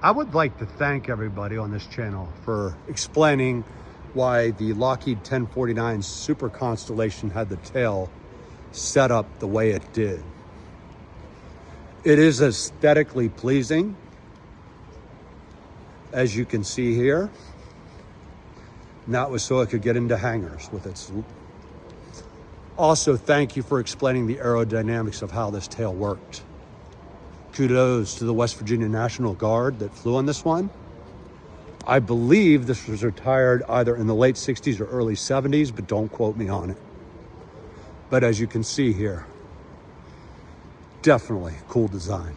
I would like to thank everybody on this channel for explaining why the Lockheed 1049 Super Constellation had the tail set up the way it did. It is aesthetically pleasing, as you can see here. And that was so it could get into hangars with its. Also, thank you for explaining the aerodynamics of how this tail worked. Kudos to the West Virginia National Guard that flew on this one. I believe this was retired either in the late 60s or early 70s, but don't quote me on it. But as you can see here, definitely cool design.